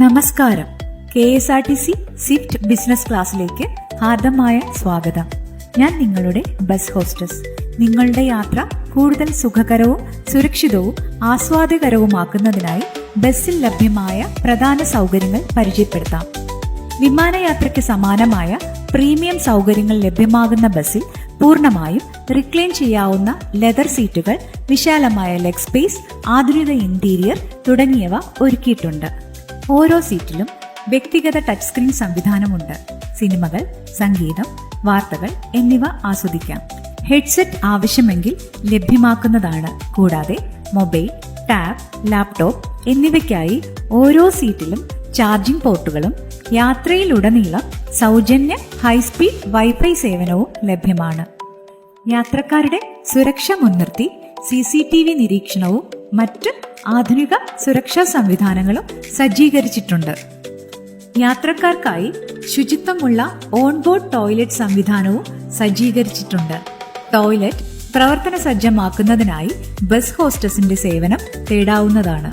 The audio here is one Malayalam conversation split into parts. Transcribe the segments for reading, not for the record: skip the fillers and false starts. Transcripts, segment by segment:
നമസ്കാരം. KSRTC സ്വിഫ്റ്റ് ബിസിനസ് ക്ലാസ്സിലേക്ക് ഹാർദമായ സ്വാഗതം. ഞാൻ നിങ്ങളുടെ ബസ് ഹോസ്റ്റസ്. നിങ്ങളുടെ യാത്ര കൂടുതൽ സുഖകരവും സുരക്ഷിതവും ആസ്വാദ്യകരവുമാക്കുന്നതിനായി ബസ്സിൽ ലഭ്യമായ പ്രധാന സൗകര്യങ്ങൾ പരിചയപ്പെടുത്താം. വിമാനയാത്രയ്ക്ക് സമാനമായ പ്രീമിയം സൗകര്യങ്ങൾ ലഭ്യമാകുന്ന ബസ്സിൽ പൂർണ്ണമായും റിക്ലൈൻ ചെയ്യാവുന്ന ലെതർ സീറ്റുകൾ, വിശാലമായ ലെഗ് സ്പേസ്, ആധുനിക ഇന്റീരിയർ തുടങ്ങിയവ ഒരുക്കിയിട്ടുണ്ട്. ഓരോ സീറ്റിലും വ്യക്തിഗത ടച്ച് സ്ക്രീൻ സംവിധാനമുണ്ട്. സിനിമകൾ, സംഗീതം, വാർത്തകൾ എന്നിവ ആസ്വദിക്കാം. ഹെഡ്സെറ്റ് ആവശ്യമെങ്കിൽ ലഭ്യമാക്കുന്നതാണ്. കൂടാതെ മൊബൈൽ, ടാബ്, ലാപ്ടോപ്പ് എന്നിവയ്ക്കായി ഓരോ സീറ്റിലും ചാർജിംഗ് പോർട്ടുകളും യാത്രയിലുടനീളം സൗജന്യ ഹൈസ്പീഡ് വൈഫൈ സേവനവും ലഭ്യമാണ്. യാത്രക്കാരുടെ സുരക്ഷ മുൻനിർത്തി CCTV നിരീക്ഷണവും മറ്റ് ആധുനിക സുരക്ഷാ സംവിധാനങ്ങളും സജ്ജീകരിച്ചിട്ടുണ്ട്. യാത്രക്കാർക്കായി ശുചിത്വമുള്ള ഓൺബോർഡ് ടോയ്ലറ്റ് സംവിധാനവും സജ്ജീകരിച്ചിട്ടുണ്ട്. ടോയ്ലറ്റ് പ്രവർത്തന സജ്ജമാക്കുന്നതിനായി ബസ് ഹോസ്റ്റസിന്റെ സേവനം തേടാവുന്നതാണ്.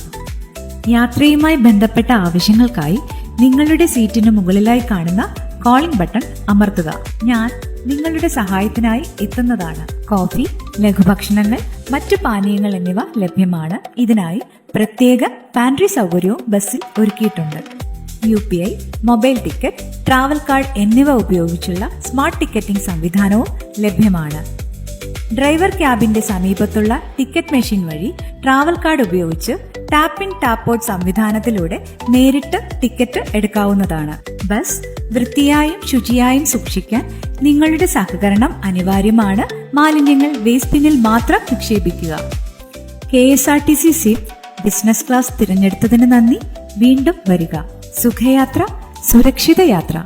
യാത്രയുമായി ബന്ധപ്പെട്ട ആവശ്യങ്ങൾക്കായി നിങ്ങളുടെ സീറ്റിന് മുകളിലായി കാണുന്ന കോളിംഗ് ബട്ടൺ അമർത്തുക. ഞാൻ നിങ്ങളുടെ സഹായത്തിനായി എത്തുന്നതാണ്. കോഫി, ലഘുഭക്ഷണങ്ങൾ, മറ്റു പാനീയങ്ങൾ എന്നിവ ലഭ്യമാണ്. ഇതിനായി പ്രത്യേക പാൻട്രി സൗകര്യവും ബസ്സിൽ ഒരുക്കിയിട്ടുണ്ട്. UPI, mobile ticket, travel card എന്നിവ ഉപയോഗിച്ചുള്ള സ്മാർട്ട് ടിക്കറ്റിംഗ് സംവിധാനവും ലഭ്യമാണ്. ഡ്രൈവർ ക്യാബിന്റെ സമീപത്തുള്ള ടിക്കറ്റ് മെഷീൻ വഴി ട്രാവൽ കാർഡ് ഉപയോഗിച്ച് ടാപ്പ് ഇൻ ടാപ്പ് ഔട്ട് സംവിധാനത്തിലൂടെ നേരിട്ട് ടിക്കറ്റ് എടുക്കാവുന്നതാണ്. ബസ് വൃത്തിയായും ശുചിയായും സൂക്ഷിക്കാൻ നിങ്ങളുടെ സഹകരണം അനിവാര്യമാണ്. മാലിന്യങ്ങൾ വേസ്റ്റ് ബിന്നിൽ മാത്രം നിക്ഷേപിക്കുക. KSRTC സ്വിഫ്റ്റ് ബിസിനസ് ക്ലാസ് തിരഞ്ഞെടുത്തതിന് നന്ദി. വീണ്ടും വരിക. സുഖയാത്ര, സുരക്ഷിത യാത്ര.